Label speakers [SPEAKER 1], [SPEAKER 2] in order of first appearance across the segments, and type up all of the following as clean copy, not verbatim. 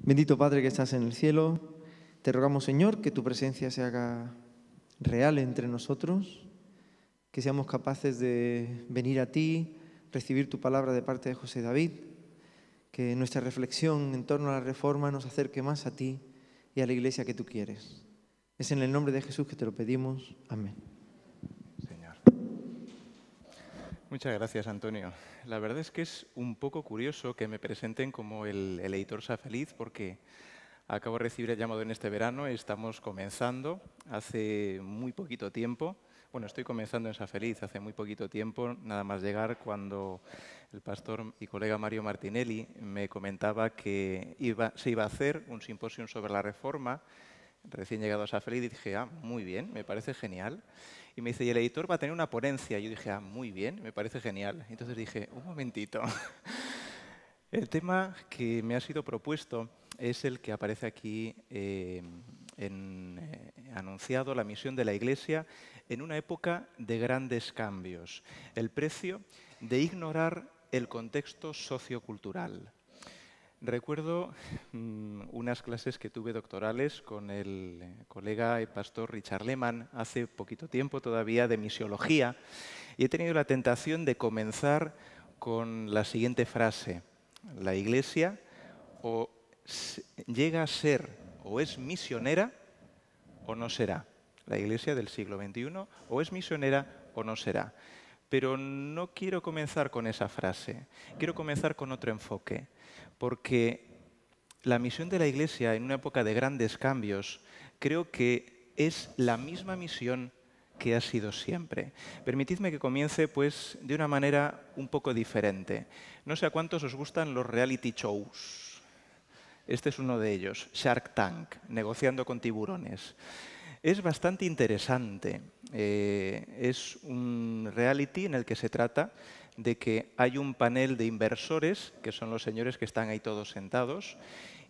[SPEAKER 1] Bendito Padre que estás en el cielo, te rogamos, Señor, que tu presencia se haga real entre nosotros, que seamos capaces de venir a ti, recibir tu palabra de parte de José David, que nuestra reflexión en torno a la Reforma nos acerque más a ti y a la Iglesia que tú quieres. Es en el nombre de Jesús que te lo pedimos. Amén.
[SPEAKER 2] Señor. Muchas gracias, Antonio. La verdad es que es un poco curioso que me presenten como el editor Sea Feliz, porque acabo de recibir el llamado en este verano, estamos comenzando hace muy poquito tiempo. Bueno, estoy comenzando en Sea Feliz hace muy poquito tiempo, nada más llegar, cuando el pastor y colega Mario Martinelli me comentaba que se iba a hacer un simposio sobre la Reforma, recién llegado a Sea Feliz, y dije, muy bien, me parece genial. Y me dice, y el editor va a tener una ponencia. Y yo dije, muy bien, me parece genial. Entonces dije, un momentito. El tema que me ha sido propuesto es el que aparece aquí anunciado, la misión de la Iglesia en una época de grandes cambios. El precio de ignorar el contexto sociocultural. Recuerdo unas clases que tuve doctorales con el colega y pastor Richard Lehmann hace poquito tiempo todavía, de misiología, y he tenido la tentación de comenzar con la siguiente frase: la Iglesia o llega a ser o es misionera o no será. La Iglesia del siglo XXI o es misionera o no será. Pero no quiero comenzar con esa frase, quiero comenzar con otro enfoque, porque la misión de la Iglesia en una época de grandes cambios creo que es la misma misión que ha sido siempre. Permitidme que comience pues de una manera un poco diferente. No sé a cuántos os gustan los reality shows. Este es uno de ellos, Shark Tank, negociando con tiburones. Es bastante interesante. Es un reality en el que se trata de que hay un panel de inversores, que son los señores que están ahí todos sentados,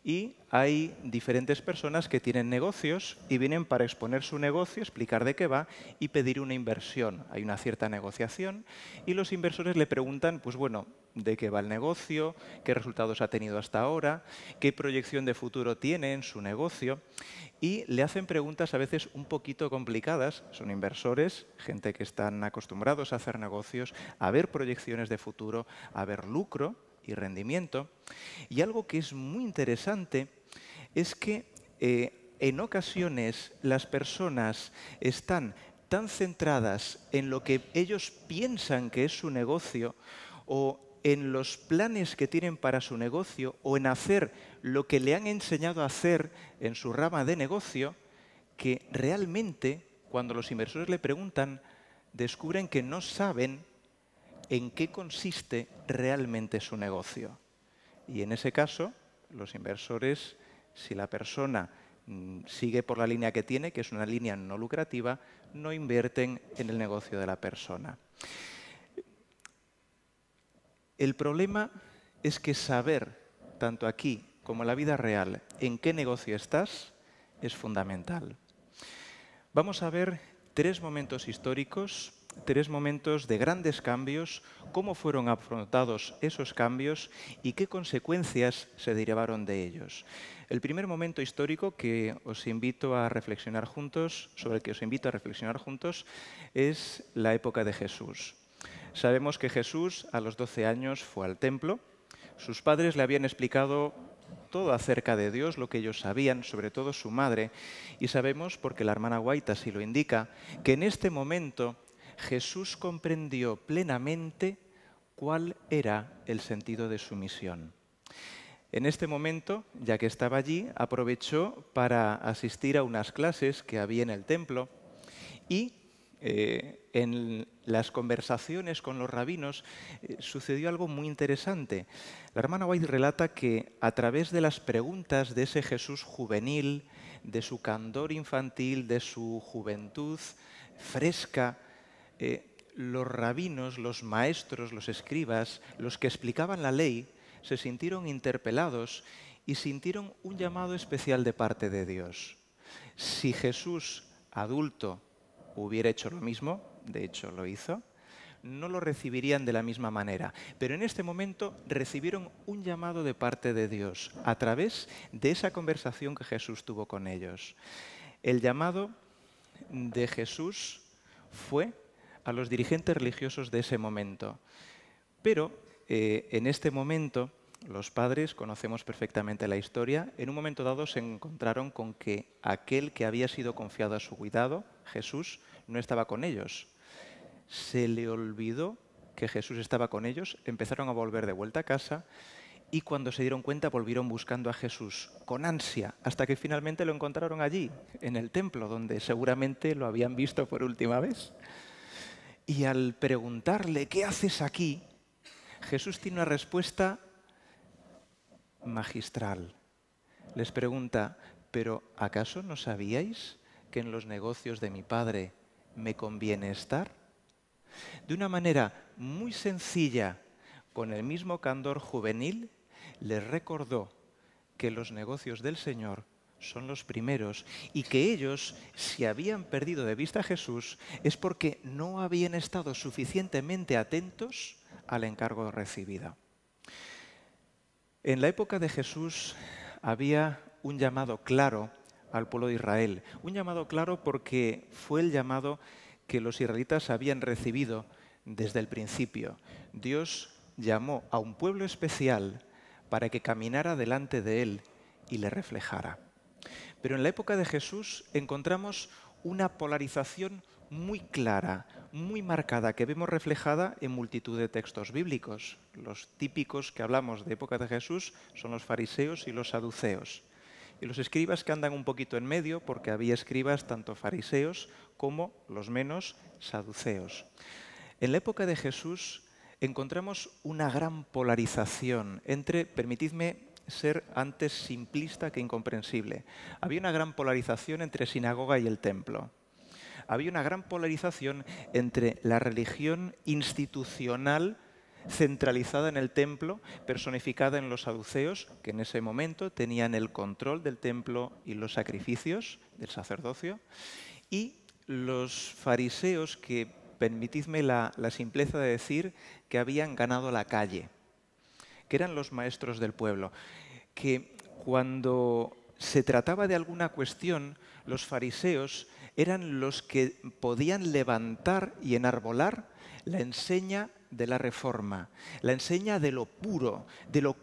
[SPEAKER 2] y hay diferentes personas que tienen negocios y vienen para exponer su negocio, explicar de qué va y pedir una inversión. Hay una cierta negociación y los inversores le preguntan, pues bueno, de qué va el negocio, qué resultados ha tenido hasta ahora, qué proyección de futuro tiene en su negocio, y le hacen preguntas a veces un poquito complicadas. Son inversores, gente que están acostumbrados a hacer negocios, a ver proyecciones de futuro, a ver lucro y rendimiento. Y algo que es muy interesante es que en ocasiones las personas están tan centradas en lo que ellos piensan que es su negocio, o en los planes que tienen para su negocio, o en hacer lo que le han enseñado a hacer en su rama de negocio, que realmente, cuando los inversores le preguntan, descubren que no saben en qué consiste realmente su negocio. Y en ese caso, los inversores, si la persona sigue por la línea que tiene, que es una línea no lucrativa, no invierten en el negocio de la persona. El problema es que saber, tanto aquí como en la vida real, en qué negocio estás, es fundamental. Vamos a ver 3 momentos históricos, 3 momentos de grandes cambios, cómo fueron afrontados esos cambios y qué consecuencias se derivaron de ellos. El primer momento histórico que os invito a reflexionar juntos, sobre el que os invito a reflexionar juntos, es la época de Jesús. Sabemos que Jesús a los 12 años fue al templo. Sus padres le habían explicado todo acerca de Dios, lo que ellos sabían, sobre todo su madre, y sabemos, porque la hermana White así lo indica, que en este momento Jesús comprendió plenamente cuál era el sentido de su misión. En este momento, ya que estaba allí, aprovechó para asistir a unas clases que había en el templo y en las conversaciones con los rabinos sucedió algo muy interesante. La hermana White relata que a través de las preguntas de ese Jesús juvenil, de su candor infantil, de su juventud fresca, los rabinos, los maestros, los escribas, los que explicaban la ley, se sintieron interpelados y sintieron un llamado especial de parte de Dios. Si Jesús, adulto, hubiera hecho lo mismo, de hecho lo hizo, no lo recibirían de la misma manera. Pero en este momento recibieron un llamado de parte de Dios a través de esa conversación que Jesús tuvo con ellos. El llamado de Jesús fue a los dirigentes religiosos de ese momento. Pero en este momento, los padres, conocemos perfectamente la historia, en un momento dado se encontraron con que aquel que había sido confiado a su cuidado, Jesús, no estaba con ellos. Se le olvidó que Jesús estaba con ellos, empezaron a volver de vuelta a casa y cuando se dieron cuenta volvieron buscando a Jesús con ansia, hasta que finalmente lo encontraron allí, en el templo, donde seguramente lo habían visto por última vez. Y al preguntarle, ¿qué haces aquí?, Jesús tiene una respuesta magistral. Les pregunta, ¿pero acaso no sabíais que en los negocios de mi Padre me conviene estar? De una manera muy sencilla, con el mismo candor juvenil, les recordó que los negocios del Señor son los primeros y que ellos, si habían perdido de vista a Jesús, es porque no habían estado suficientemente atentos al encargo recibido. En la época de Jesús había un llamado claro al pueblo de Israel. Un llamado claro porque fue el llamado que los israelitas habían recibido desde el principio. Dios llamó a un pueblo especial para que caminara delante de él y le reflejara. Pero en la época de Jesús encontramos una polarización muy clara, muy marcada, que vemos reflejada en multitud de textos bíblicos. Los típicos que hablamos de época de Jesús son los fariseos y los saduceos. Y los escribas que andan un poquito en medio, porque había escribas tanto fariseos como los menos saduceos. En la época de Jesús encontramos una gran polarización entre, permitidme ser antes simplista que incomprensible, había una gran polarización entre sinagoga y el templo. Había una gran polarización entre la religión institucional centralizada en el templo, personificada en los saduceos, que en ese momento tenían el control del templo y los sacrificios del sacerdocio, y los fariseos, que permitidme la simpleza de decir que habían ganado la calle, que eran los maestros del pueblo, que cuando se trataba de alguna cuestión, los fariseos eran los que podían levantar y enarbolar la enseña de la reforma, la enseña de lo puro, de lo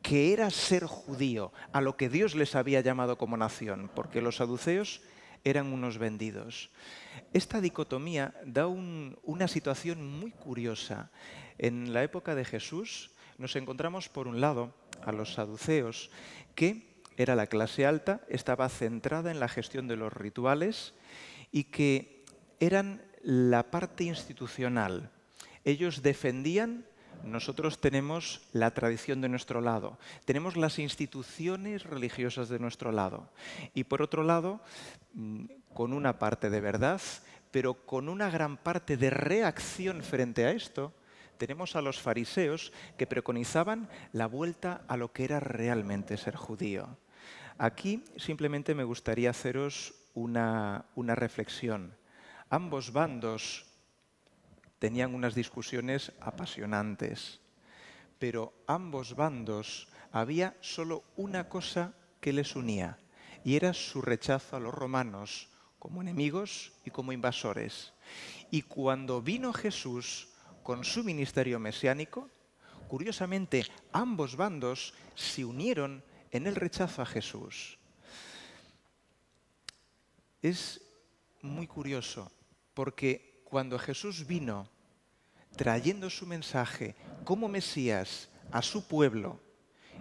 [SPEAKER 2] que era ser judío, a lo que Dios les había llamado como nación, porque los saduceos eran unos vendidos. Esta dicotomía da una situación muy curiosa. En la época de Jesús nos encontramos, por un lado, a los saduceos, que era la clase alta, estaba centrada en la gestión de los rituales y que eran la parte institucional. Ellos defendían, nosotros tenemos la tradición de nuestro lado, tenemos las instituciones religiosas de nuestro lado. Y por otro lado, con una parte de verdad, pero con una gran parte de reacción frente a esto, tenemos a los fariseos que preconizaban la vuelta a lo que era realmente ser judío. Aquí simplemente me gustaría haceros una reflexión. Ambos bandos tenían unas discusiones apasionantes, pero ambos bandos había solo una cosa que les unía, y era su rechazo a los romanos como enemigos y como invasores. Y cuando vino Jesús con su ministerio mesiánico, curiosamente ambos bandos se unieron en el rechazo a Jesús. Es muy curioso, porque cuando Jesús vino trayendo su mensaje como Mesías a su pueblo,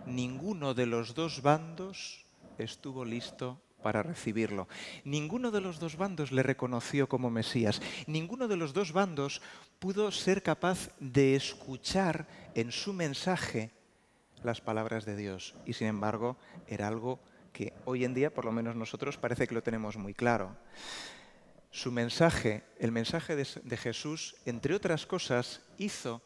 [SPEAKER 2] ninguno de los dos bandos estuvo listo para recibirlo. Ninguno de los dos bandos le reconoció como Mesías. Ninguno de los dos bandos pudo ser capaz de escuchar en su mensaje las palabras de Dios. Y sin embargo, era algo que hoy en día, por lo menos nosotros, parece que lo tenemos muy claro. Su mensaje, el mensaje de Jesús, entre otras cosas, hizo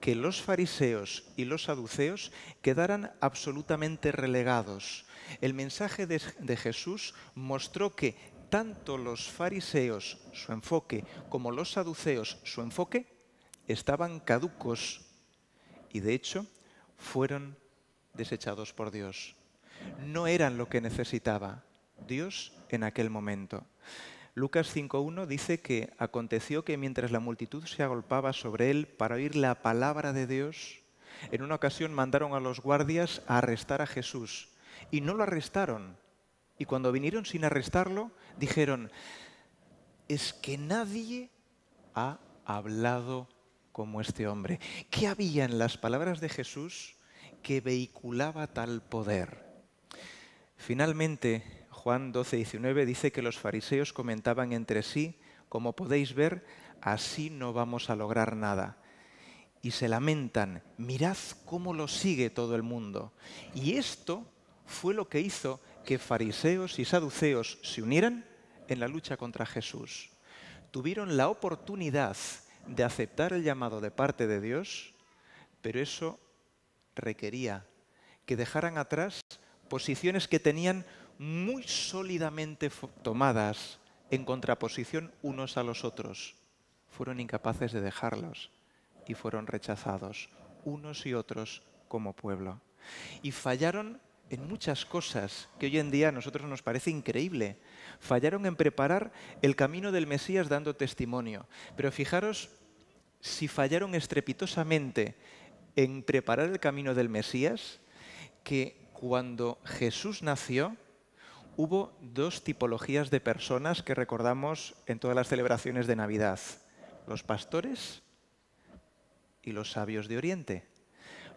[SPEAKER 2] que los fariseos y los saduceos quedaran absolutamente relegados. El mensaje de Jesús mostró que tanto los fariseos, su enfoque, como los saduceos, su enfoque, estaban caducos y de hecho fueron desechados por Dios. No eran lo que necesitaba Dios en aquel momento. Lucas 5.1 dice que aconteció que mientras la multitud se agolpaba sobre él para oír la palabra de Dios, en una ocasión mandaron a los guardias a arrestar a Jesús y no lo arrestaron. Y cuando vinieron sin arrestarlo, dijeron: es que nadie ha hablado como este hombre. ¿Qué había en las palabras de Jesús que vehiculaba tal poder? Finalmente, Juan 12:19 dice que los fariseos comentaban entre sí: como podéis ver, así no vamos a lograr nada. Y se lamentan: mirad cómo lo sigue todo el mundo. Y esto fue lo que hizo que fariseos y saduceos se unieran en la lucha contra Jesús. Tuvieron la oportunidad de aceptar el llamado de parte de Dios, pero eso requería que dejaran atrás posiciones que tenían muy sólidamente tomadas en contraposición unos a los otros. Fueron incapaces de dejarlos y fueron rechazados, unos y otros como pueblo. Y fallaron en muchas cosas que hoy en día a nosotros nos parece increíble. Fallaron en preparar el camino del Mesías dando testimonio. Pero fijaros, si fallaron estrepitosamente en preparar el camino del Mesías, que cuando Jesús nació, hubo dos tipologías de personas que recordamos en todas las celebraciones de Navidad: los pastores y los sabios de Oriente.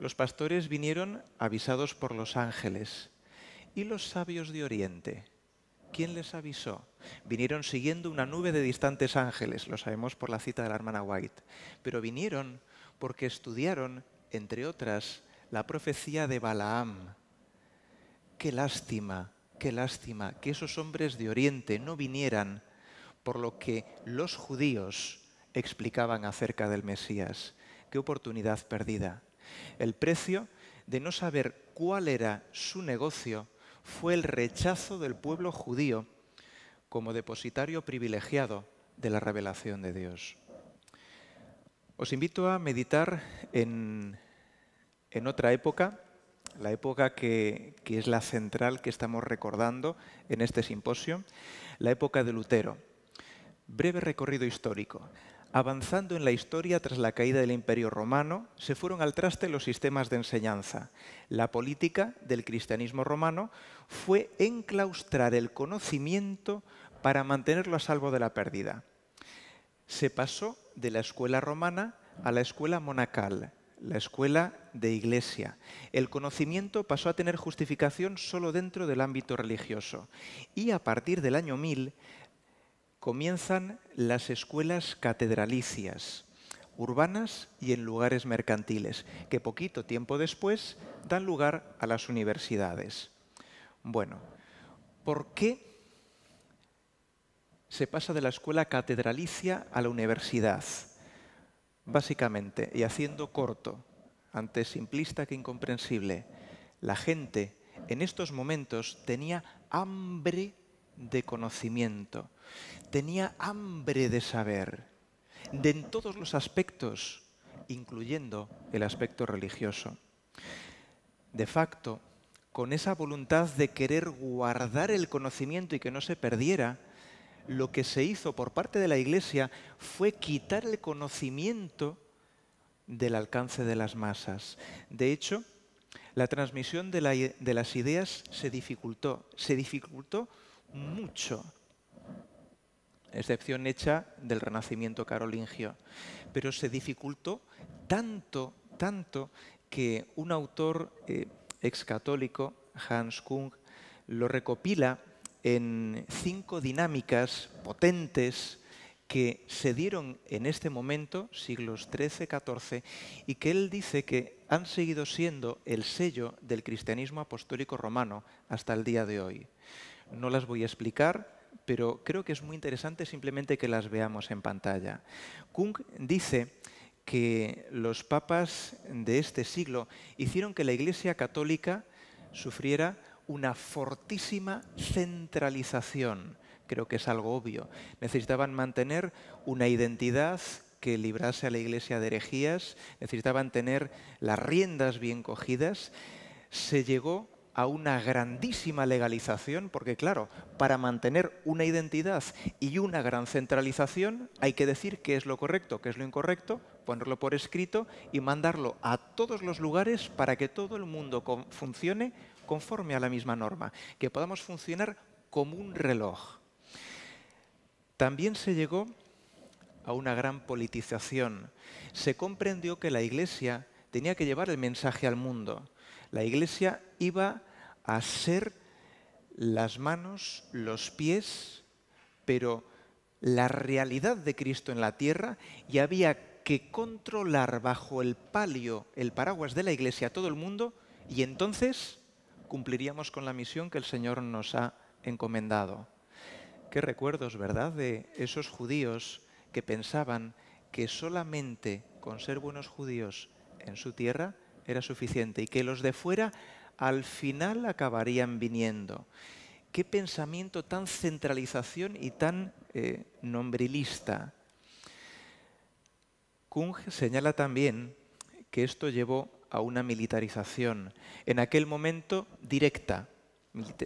[SPEAKER 2] Los pastores vinieron avisados por los ángeles. ¿Y los sabios de Oriente? ¿Quién les avisó? Vinieron siguiendo una nube de distantes ángeles, lo sabemos por la cita de la hermana White. Pero vinieron porque estudiaron, entre otras, la profecía de Balaam. Qué lástima que esos hombres de Oriente no vinieran por lo que los judíos explicaban acerca del Mesías. Qué oportunidad perdida. El precio de no saber cuál era su negocio fue el rechazo del pueblo judío como depositario privilegiado de la revelación de Dios. Os invito a meditar en otra época, la época que es la central que estamos recordando en este simposio, la época de Lutero. Breve recorrido histórico. Avanzando en la historia tras la caída del Imperio Romano, se fueron al traste los sistemas de enseñanza. La política del cristianismo romano fue enclaustrar el conocimiento para mantenerlo a salvo de la pérdida. Se pasó de la escuela romana a la escuela monacal, la escuela de iglesia. El conocimiento pasó a tener justificación solo dentro del ámbito religioso. Y a partir del año 1000, comienzan las escuelas catedralicias, urbanas y en lugares mercantiles, que poquito tiempo después dan lugar a las universidades. Bueno, ¿por qué se pasa de la escuela catedralicia a la universidad? Básicamente, y haciendo corto, antes simplista que incomprensible, la gente en estos momentos tenía hambre de conocimiento, tenía hambre de saber, en todos los aspectos, incluyendo el aspecto religioso. De facto, con esa voluntad de querer guardar el conocimiento y que no se perdiera, lo que se hizo por parte de la Iglesia fue quitar el conocimiento del alcance de las masas. De hecho, la transmisión de las ideas se dificultó mucho, excepción hecha del Renacimiento carolingio, pero se dificultó tanto que un autor excatólico, Hans Kung, lo recopila en 5 dinámicas potentes que se dieron en este momento, siglos XIII-XIV, y que él dice que han seguido siendo el sello del cristianismo apostólico romano hasta el día de hoy. No las voy a explicar, pero creo que es muy interesante simplemente que las veamos en pantalla. Kung dice que los papas de este siglo hicieron que la Iglesia católica sufriera una fortísima centralización. Creo que es algo obvio. Necesitaban mantener una identidad que librase a la Iglesia de herejías, necesitaban tener las riendas bien cogidas. Se llegó a una grandísima legalización, porque claro, para mantener una identidad y una gran centralización hay que decir qué es lo correcto, qué es lo incorrecto, ponerlo por escrito y mandarlo a todos los lugares para que todo el mundo funcione conforme a la misma norma, que podamos funcionar como un reloj. También se llegó a una gran politización. Se comprendió que la Iglesia tenía que llevar el mensaje al mundo. La Iglesia iba a ser las manos, los pies, pero la realidad de Cristo en la tierra, y había que controlar bajo el palio, el paraguas de la Iglesia a todo el mundo, y entonces cumpliríamos con la misión que el Señor nos ha encomendado. Qué recuerdos, ¿verdad?, de esos judíos que pensaban que solamente con ser buenos judíos en su tierra era suficiente y que los de fuera al final acabarían viniendo. Qué pensamiento tan centralización y tan nombrilista. Kung señala también que esto llevó a una militarización, en aquel momento directa,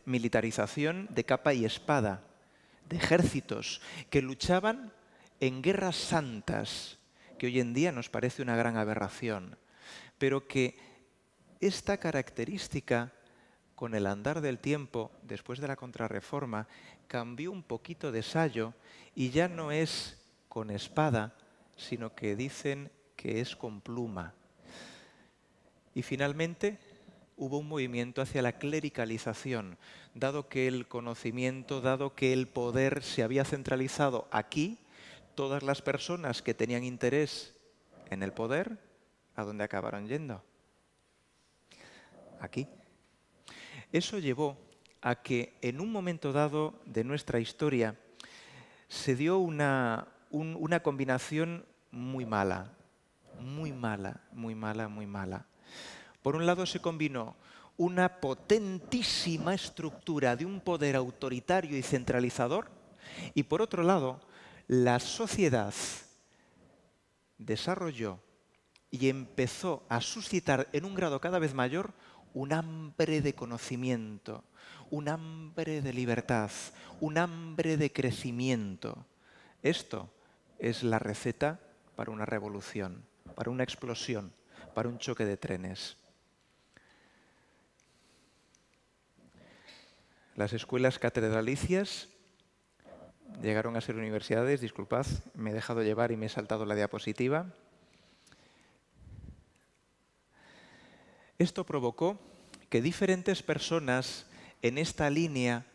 [SPEAKER 2] militarización de capa y espada, de ejércitos que luchaban en guerras santas, que hoy en día nos parece una gran aberración, pero que esta característica, con el andar del tiempo, después de la Contrarreforma, cambió un poquito de sayo y ya no es con espada, sino que dicen que es con pluma. Y finalmente hubo un movimiento hacia la clericalización, dado que el conocimiento, dado que el poder se había centralizado aquí, todas las personas que tenían interés en el poder, ¿a dónde acabaron yendo? Aquí. Eso llevó a que en un momento dado de nuestra historia se dio una combinación muy mala, muy mala, muy mala, muy mala. Por un lado se combinó una potentísima estructura de un poder autoritario y centralizador, y por otro lado la sociedad desarrolló y empezó a suscitar en un grado cada vez mayor un hambre de conocimiento, un hambre de libertad, un hambre de crecimiento. Esto es la receta para una revolución, para una explosión, para un choque de trenes. Las escuelas catedralicias llegaron a ser universidades, disculpad, me he dejado llevar y me he saltado la diapositiva. Esto provocó que diferentes personas en esta línea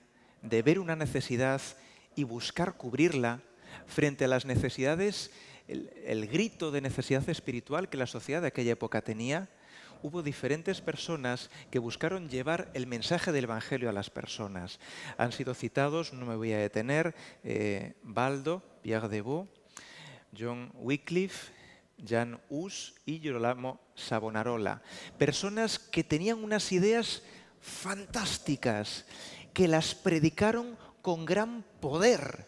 [SPEAKER 2] de ver una necesidad y buscar cubrirla frente a las necesidades, el grito de necesidad espiritual que la sociedad de aquella época tenía, hubo diferentes personas que buscaron llevar el mensaje del Evangelio a las personas. Han sido citados, no me voy a detener, Baldo, Pierre de Vaux, John Wycliffe, Jan Hus y Girolamo Savonarola. Personas que tenían unas ideas fantásticas, que las predicaron con gran poder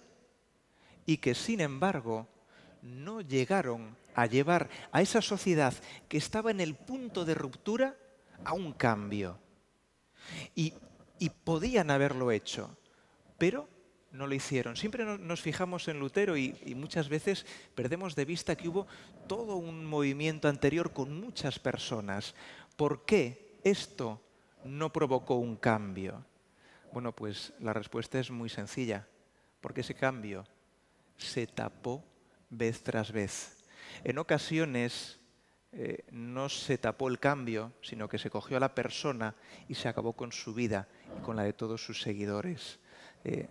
[SPEAKER 2] y que, sin embargo, no llegaron a llevar a esa sociedad que estaba en el punto de ruptura a un cambio. Y podían haberlo hecho, pero no lo hicieron. Siempre nos fijamos en Lutero y muchas veces perdemos de vista que hubo todo un movimiento anterior con muchas personas. ¿Por qué esto no provocó un cambio? Bueno, pues la respuesta es muy sencilla. Porque ese cambio se tapó vez tras vez. En ocasiones no se tapó el cambio, sino que se cogió a la persona y se acabó con su vida y con la de todos sus seguidores.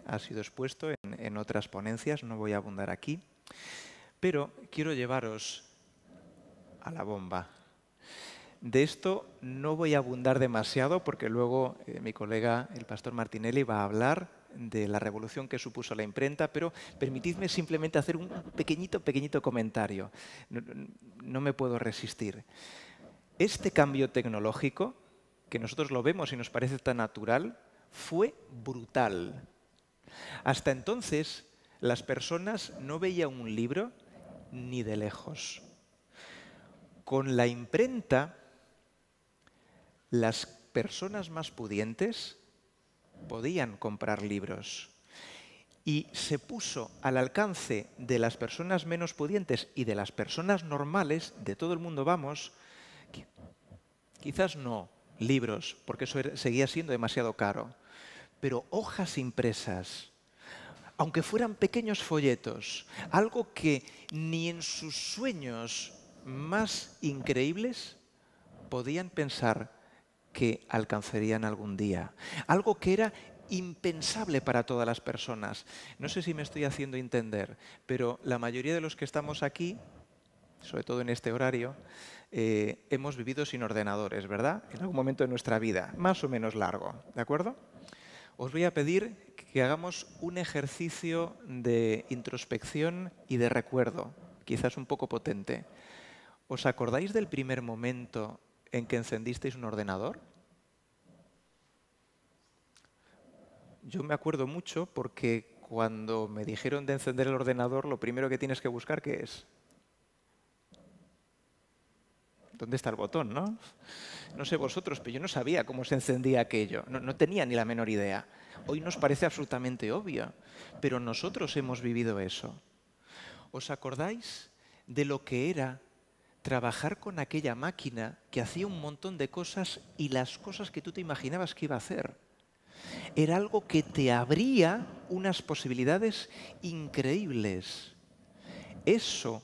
[SPEAKER 2] Ha sido expuesto en otras ponencias, no voy a abundar aquí, pero quiero llevaros a la bomba. De esto no voy a abundar demasiado porque luego mi colega, el pastor Martinelli, va a hablar de la revolución que supuso la imprenta, pero permitidme simplemente hacer un pequeñito comentario. No me puedo resistir. Este cambio tecnológico, que nosotros lo vemos y nos parece tan natural, fue brutal. Hasta entonces, las personas no veían un libro ni de lejos. Con la imprenta, las personas más pudientes podían comprar libros y se puso al alcance de las personas menos pudientes y de las personas normales, de todo el mundo vamos, quizás no libros, porque eso seguía siendo demasiado caro, pero hojas impresas, aunque fueran pequeños folletos, algo que ni en sus sueños más increíbles podían pensar que alcanzarían algún día. Algo que era impensable para todas las personas. No sé si me estoy haciendo entender, pero la mayoría de los que estamos aquí, sobre todo en este horario, hemos vivido sin ordenadores, ¿verdad? En algún momento de nuestra vida, más o menos largo, ¿de acuerdo? Os voy a pedir que hagamos un ejercicio de introspección y de recuerdo, quizás un poco potente. ¿Os acordáis del primer momento en que encendisteis un ordenador? Yo me acuerdo mucho porque cuando me dijeron de encender el ordenador, lo primero que tienes que buscar, ¿qué es? ¿Dónde está el botón, no? No sé vosotros, pero yo no sabía cómo se encendía aquello. No tenía ni la menor idea. Hoy nos parece absolutamente obvio, pero nosotros hemos vivido eso. ¿Os acordáis de lo que era trabajar con aquella máquina que hacía un montón de cosas y las cosas que tú te imaginabas que iba a hacer? Era algo que te abría unas posibilidades increíbles. Eso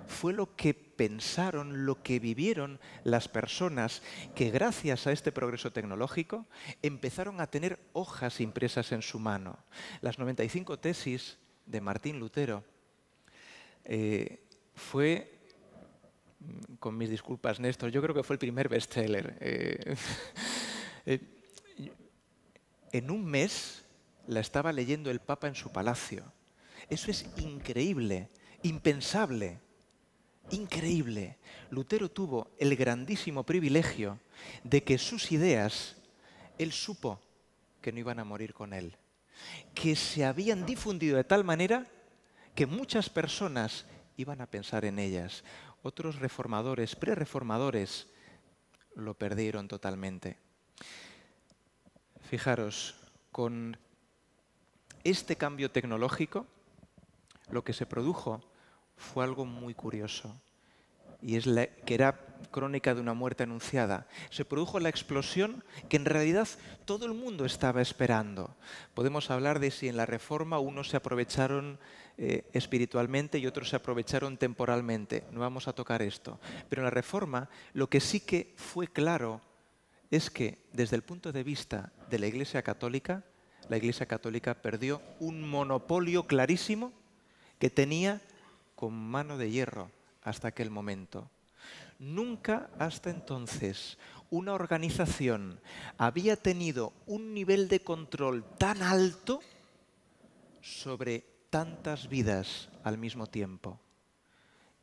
[SPEAKER 2] fue lo que pensaron, lo que vivieron las personas que gracias a este progreso tecnológico empezaron a tener hojas impresas en su mano. Las 95 tesis de Martín Lutero fue, con mis disculpas Néstor, yo creo que fue el primer bestseller. En un mes la estaba leyendo el Papa en su palacio. Eso es increíble, impensable. Increíble. Lutero tuvo el grandísimo privilegio de que sus ideas, él supo que no iban a morir con él, que se habían difundido de tal manera que muchas personas iban a pensar en ellas. Otros reformadores, prerreformadores, lo perdieron totalmente. Fijaros, con este cambio tecnológico, lo que se produjo fue algo muy curioso, y es que era crónica de una muerte anunciada. Se produjo la explosión que en realidad todo el mundo estaba esperando. Podemos hablar de si en la Reforma unos se aprovecharon espiritualmente y otros se aprovecharon temporalmente. No vamos a tocar esto. Pero en la Reforma lo que sí que fue claro es que desde el punto de vista de la Iglesia Católica perdió un monopolio clarísimo que tenía con mano de hierro hasta aquel momento. Nunca hasta entonces una organización había tenido un nivel de control tan alto sobre tantas vidas al mismo tiempo.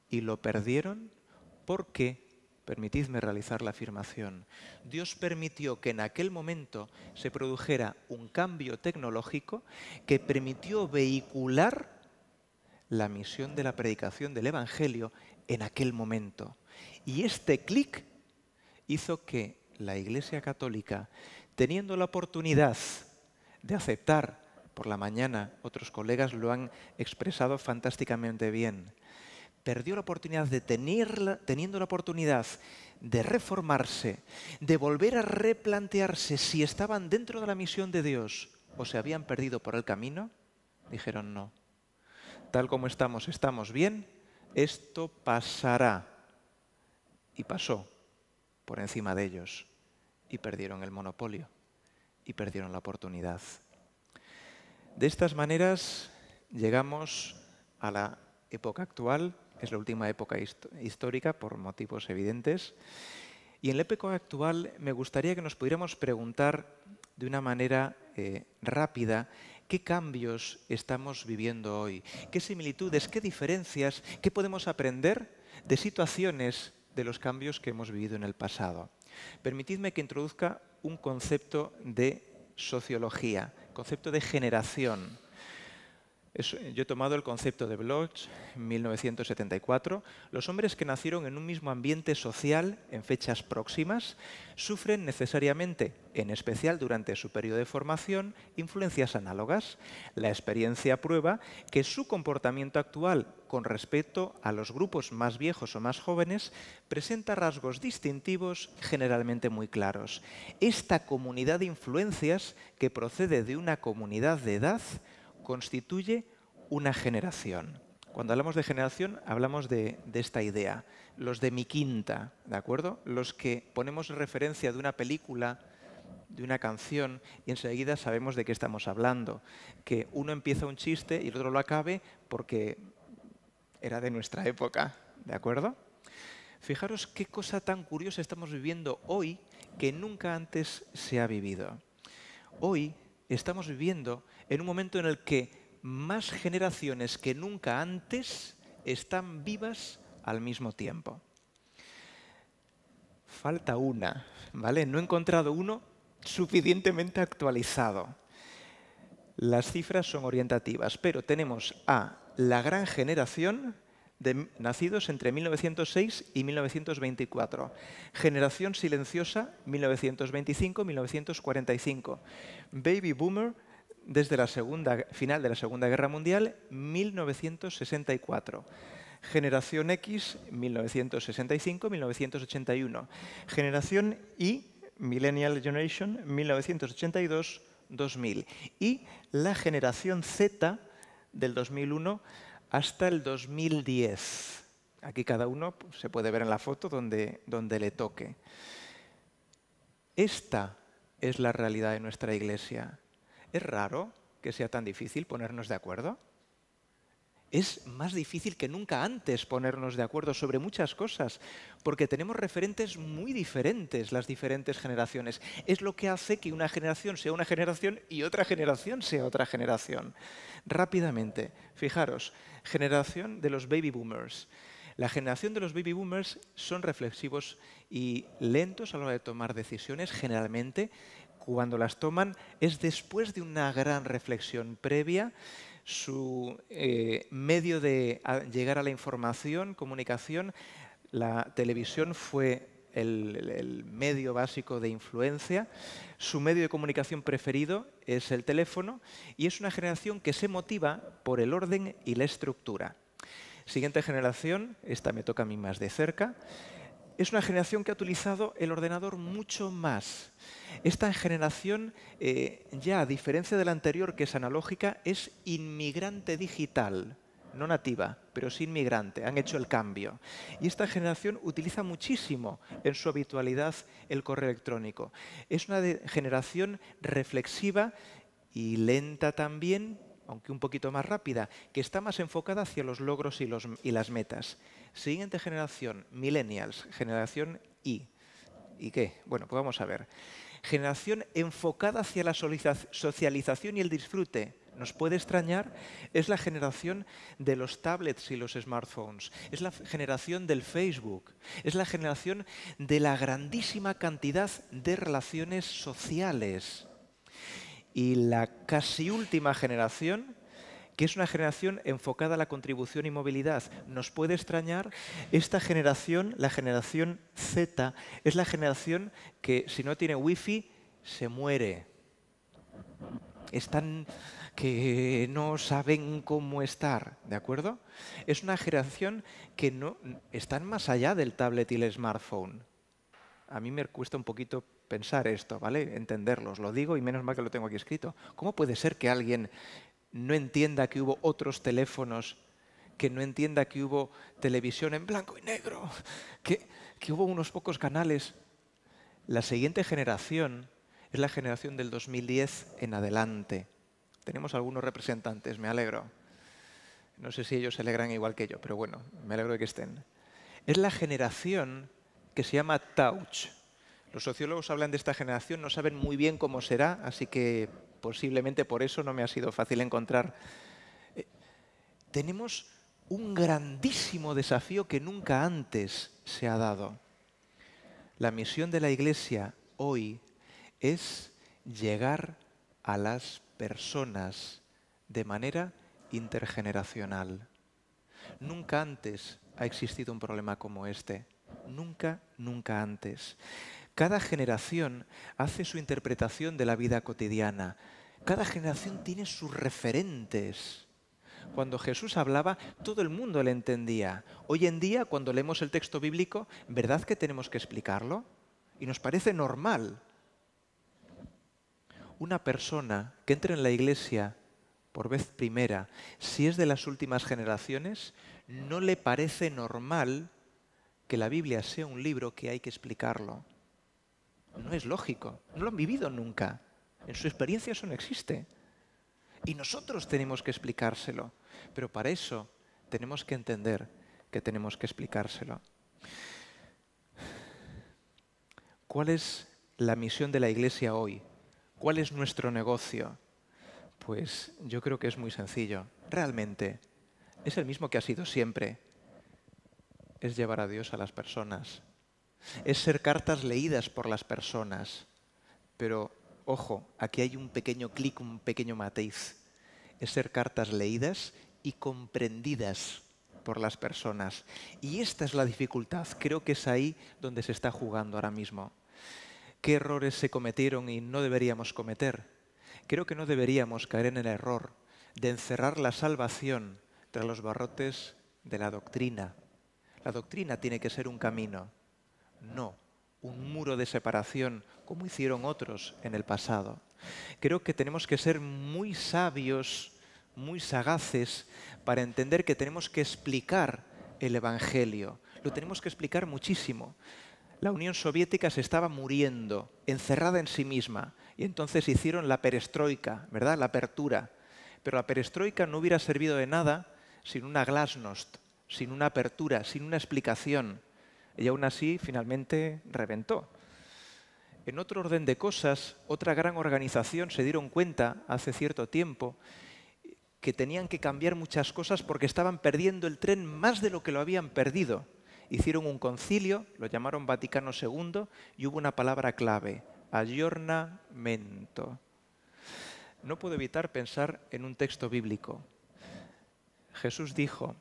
[SPEAKER 2] Y lo perdieron porque, permitidme realizar la afirmación, Dios permitió que en aquel momento se produjera un cambio tecnológico que permitió vehicular la misión de la predicación del Evangelio en aquel momento. Y este clic hizo que la Iglesia Católica, teniendo la oportunidad de aceptar, por la mañana otros colegas lo han expresado fantásticamente bien, perdió la oportunidad de teniendo la oportunidad de reformarse, de volver a replantearse si estaban dentro de la misión de Dios o se habían perdido por el camino, dijeron no. Tal como estamos bien, esto pasará. Y pasó por encima de ellos y perdieron el monopolio y perdieron la oportunidad. De estas maneras llegamos a la época actual, que es la última época histórica por motivos evidentes. Y en la época actual me gustaría que nos pudiéramos preguntar de una manera rápida qué cambios estamos viviendo hoy, qué similitudes, qué diferencias, qué podemos aprender de situaciones de los cambios que hemos vivido en el pasado. Permitidme que introduzca un concepto de sociología, concepto de generación. Yo he tomado el concepto de Bloch, 1974. Los hombres que nacieron en un mismo ambiente social en fechas próximas sufren necesariamente, en especial durante su periodo de formación, influencias análogas. La experiencia prueba que su comportamiento actual con respecto a los grupos más viejos o más jóvenes presenta rasgos distintivos generalmente muy claros. Esta comunidad de influencias que procede de una comunidad de edad constituye una generación. Cuando hablamos de generación, hablamos de esta idea. Los de mi quinta, ¿de acuerdo? Los que ponemos referencia de una película, de una canción, y enseguida sabemos de qué estamos hablando. Que uno empieza un chiste y el otro lo acabe porque era de nuestra época, ¿de acuerdo? Fijaros qué cosa tan curiosa estamos viviendo hoy que nunca antes se ha vivido. Hoy estamos viviendo en un momento en el que más generaciones que nunca antes están vivas al mismo tiempo. Falta una, ¿vale? No he encontrado uno suficientemente actualizado. Las cifras son orientativas, pero tenemos a la gran generación de nacidos entre 1906 y 1924. Generación silenciosa, 1925-1945. Baby Boomer, desde la final de la Segunda Guerra Mundial, 1964. Generación X, 1965-1981. Generación Y, Millennial Generation, 1982-2000. Y la generación Z, del 2001 hasta el 2010. Aquí cada uno se puede ver en la foto donde le toque. Esta es la realidad de nuestra Iglesia. ¿Es raro que sea tan difícil ponernos de acuerdo? Es más difícil que nunca antes ponernos de acuerdo sobre muchas cosas, porque tenemos referentes muy diferentes, las diferentes generaciones. Es lo que hace que una generación sea una generación y otra generación sea otra generación. Rápidamente, fijaros, generación de los baby boomers. La generación de los baby boomers son reflexivos y lentos a la hora de tomar decisiones, generalmente. Cuando las toman es después de una gran reflexión previa. Su medio de llegar a la información, comunicación, la televisión fue el medio básico de influencia. Su medio de comunicación preferido es el teléfono y es una generación que se motiva por el orden y la estructura. Siguiente generación, esta me toca a mí más de cerca. Es una generación que ha utilizado el ordenador mucho más. Esta generación, ya a diferencia de la anterior, que es analógica, es inmigrante digital. No nativa, pero sí inmigrante. Han hecho el cambio. Y esta generación utiliza muchísimo en su habitualidad el correo electrónico. Es una generación reflexiva y lenta también, aunque un poquito más rápida, que está más enfocada hacia los logros y las metas. Siguiente generación, millennials, generación Y. ¿Y qué? Bueno, pues vamos a ver. Generación enfocada hacia la socialización y el disfrute. ¿Nos puede extrañar? Es la generación de los tablets y los smartphones. Es la generación del Facebook. Es la generación de la grandísima cantidad de relaciones sociales. Y la casi última generación, que es una generación enfocada a la contribución y movilidad. ¿Nos puede extrañar? Esta generación, la generación Z, es la generación que si no tiene wifi se muere. Están que no saben cómo estar, ¿de acuerdo? Es una generación que no están más allá del tablet y el smartphone. A mí me cuesta un poquito pensar esto, ¿vale? Entenderlo. Os lo digo y menos mal que lo tengo aquí escrito. ¿Cómo puede ser que alguien no entienda que hubo otros teléfonos, que no entienda que hubo televisión en blanco y negro, que hubo unos pocos canales? La siguiente generación es la generación del 2010 en adelante. Tenemos algunos representantes, me alegro. No sé si ellos se alegran igual que yo, pero bueno, me alegro de que estén. Es la generación que se llama Touch. Los sociólogos hablan de esta generación, no saben muy bien cómo será, así que posiblemente por eso no me ha sido fácil encontrar. Tenemos un grandísimo desafío que nunca antes se ha dado. La misión de la Iglesia hoy es llegar a las personas de manera intergeneracional. Nunca antes ha existido un problema como este. Nunca, nunca antes. Cada generación hace su interpretación de la vida cotidiana. Cada generación tiene sus referentes. Cuando Jesús hablaba, todo el mundo le entendía. Hoy en día, cuando leemos el texto bíblico, ¿verdad que tenemos que explicarlo? Y nos parece normal. Una persona que entre en la iglesia por vez primera, si es de las últimas generaciones, no le parece normal que la Biblia sea un libro que hay que explicarlo. No es lógico, no lo han vivido nunca. En su experiencia eso no existe. Y nosotros tenemos que explicárselo. Pero para eso tenemos que entender que tenemos que explicárselo. ¿Cuál es la misión de la Iglesia hoy? ¿Cuál es nuestro negocio? Pues yo creo que es muy sencillo. Realmente es el mismo que ha sido siempre. Es llevar a Dios a las personas. Es ser cartas leídas por las personas. Pero, ojo, aquí hay un pequeño clic, un pequeño matiz. Es ser cartas leídas y comprendidas por las personas. Y esta es la dificultad. Creo que es ahí donde se está jugando ahora mismo. ¿Qué errores se cometieron y no deberíamos cometer? Creo que no deberíamos caer en el error de encerrar la salvación tras los barrotes de la doctrina. La doctrina tiene que ser un camino, no un muro de separación como hicieron otros en el pasado. Creo que tenemos que ser muy sabios, muy sagaces para entender que tenemos que explicar el Evangelio. Lo tenemos que explicar muchísimo. La Unión Soviética se estaba muriendo, encerrada en sí misma, y entonces hicieron la perestroika, ¿verdad? La apertura. Pero la perestroika no hubiera servido de nada sin una glasnost, sin una apertura, sin una explicación. Y aún así, finalmente, reventó. En otro orden de cosas, otra gran organización se dieron cuenta hace cierto tiempo que tenían que cambiar muchas cosas porque estaban perdiendo el tren más de lo que lo habían perdido. Hicieron un concilio, lo llamaron Vaticano II, y hubo una palabra clave, aggiornamento. No puedo evitar pensar en un texto bíblico. Jesús dijo,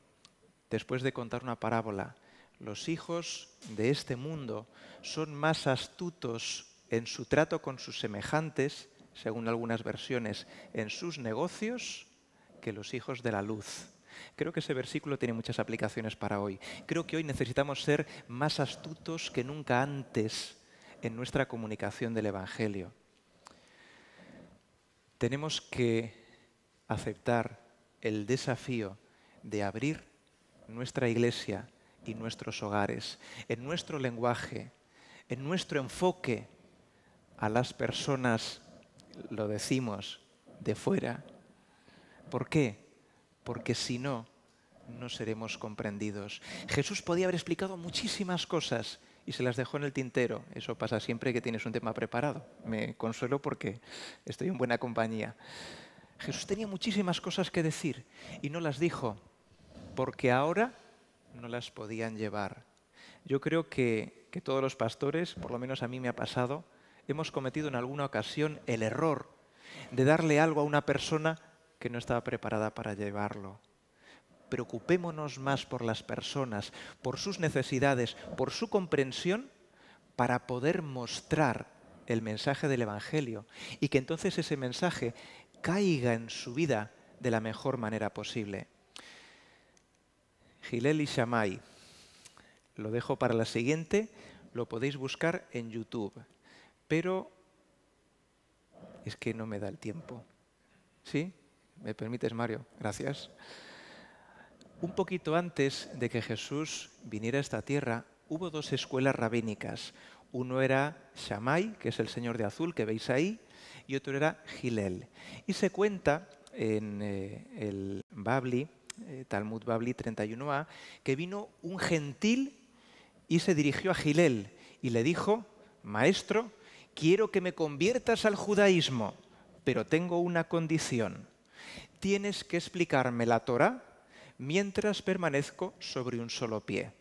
[SPEAKER 2] después de contar una parábola, los hijos de este mundo son más astutos en su trato con sus semejantes, según algunas versiones, en sus negocios, que los hijos de la luz. Creo que ese versículo tiene muchas aplicaciones para hoy. Creo que hoy necesitamos ser más astutos que nunca antes en nuestra comunicación del Evangelio. Tenemos que aceptar el desafío de abrir nuestra iglesia y nuestros hogares, en nuestro lenguaje, en nuestro enfoque a las personas, lo decimos, de fuera. ¿Por qué? Porque si no, no seremos comprendidos. Jesús podía haber explicado muchísimas cosas y se las dejó en el tintero. Eso pasa siempre que tienes un tema preparado. Me consuelo porque estoy en buena compañía. Jesús tenía muchísimas cosas que decir y no las dijo porque ahora no las podían llevar. Yo creo que todos los pastores, por lo menos a mí me ha pasado, hemos cometido en alguna ocasión el error de darle algo a una persona que no estaba preparada para llevarlo. Preocupémonos más por las personas, por sus necesidades, por su comprensión, para poder mostrar el mensaje del Evangelio y que entonces ese mensaje caiga en su vida de la mejor manera posible. Hillel y Shammai, lo dejo para la siguiente, lo podéis buscar en YouTube, pero es que no me da el tiempo. ¿Sí? ¿Me permites, Mario? Gracias. Un poquito antes de que Jesús viniera a esta tierra, hubo dos escuelas rabínicas. Uno era Shammai, que es el señor de azul que veis ahí, y otro era Hillel. Y se cuenta en el Babli, Talmud Babli 31a, que vino un gentil y se dirigió a Hillel y le dijo, maestro, quiero que me conviertas al judaísmo, pero tengo una condición. Tienes que explicarme la Torá mientras permanezco sobre un solo pie.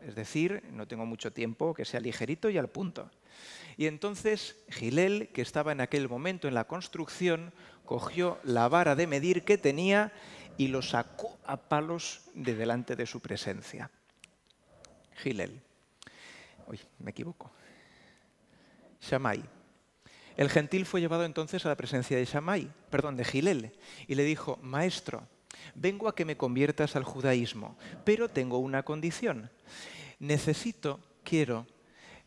[SPEAKER 2] es decir, no tengo mucho tiempo, que sea ligerito y al punto. Y entonces Gilel, que estaba en aquel momento en la construcción, cogió la vara de medir que tenía y lo sacó a palos de delante de su presencia. Gilel. Uy, me equivoco. Shammai. El gentil fue llevado entonces a la presencia de Gilel, y le dijo: Maestro, vengo a que me conviertas al judaísmo, pero tengo una condición. Quiero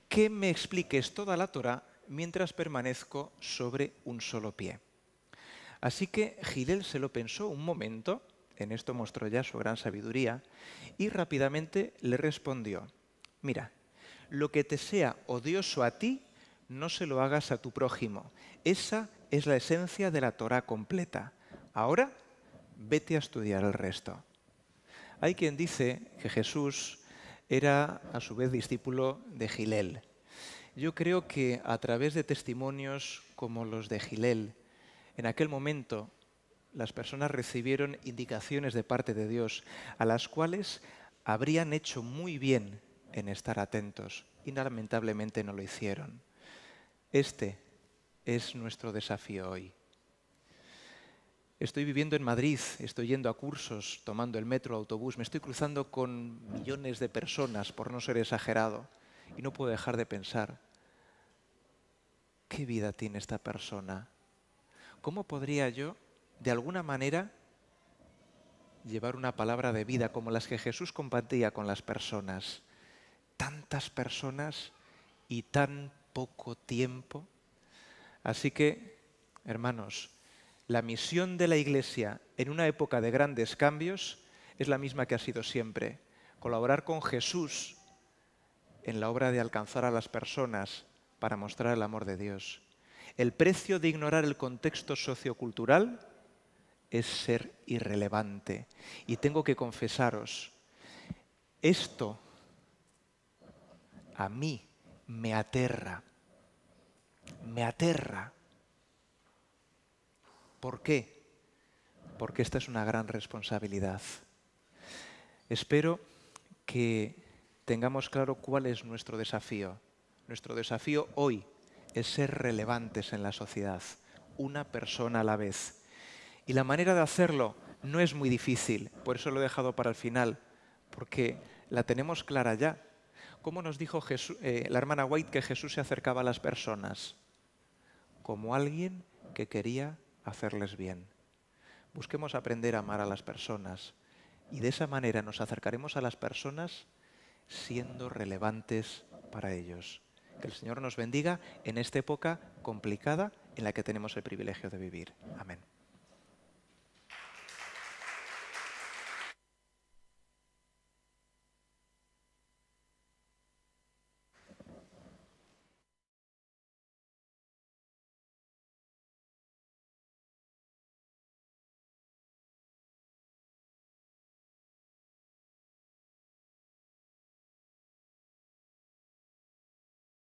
[SPEAKER 2] que me expliques toda la Torá mientras permanezco sobre un solo pie. Así que Gilel se lo pensó un momento, en esto mostró ya su gran sabiduría, y rápidamente le respondió: mira, lo que te sea odioso a ti, no se lo hagas a tu prójimo. Esa es la esencia de la Torá completa. Ahora, vete a estudiar el resto. Hay quien dice que Jesús era a su vez discípulo de Gilel. Yo creo que a través de testimonios como los de Gilel, en aquel momento las personas recibieron indicaciones de parte de Dios a las cuales habrían hecho muy bien en estar atentos y lamentablemente no lo hicieron. Este es nuestro desafío hoy. Estoy viviendo en Madrid, estoy yendo a cursos, tomando el metro, autobús, me estoy cruzando con millones de personas, por no ser exagerado, y no puedo dejar de pensar: ¿qué vida tiene esta persona? ¿Cómo podría yo, de alguna manera, llevar una palabra de vida como las que Jesús compartía con las personas? Tantas personas y tan poco tiempo. Así que, hermanos, la misión de la Iglesia en una época de grandes cambios es la misma que ha sido siempre: colaborar con Jesús en la obra de alcanzar a las personas para mostrar el amor de Dios. El precio de ignorar el contexto sociocultural es ser irrelevante. Y tengo que confesaros, esto a mí me aterra. Me aterra. ¿Por qué? Porque esta es una gran responsabilidad. Espero que tengamos claro cuál es nuestro desafío. Nuestro desafío hoy es ser relevantes en la sociedad, una persona a la vez. Y la manera de hacerlo no es muy difícil, por eso lo he dejado para el final, porque la tenemos clara ya. ¿Cómo nos dijo la hermana White que Jesús se acercaba a las personas? Como alguien que quería hacerles bien. Busquemos aprender a amar a las personas y de esa manera nos acercaremos a las personas siendo relevantes para ellos. Que el Señor nos bendiga en esta época complicada en la que tenemos el privilegio de vivir. Amén.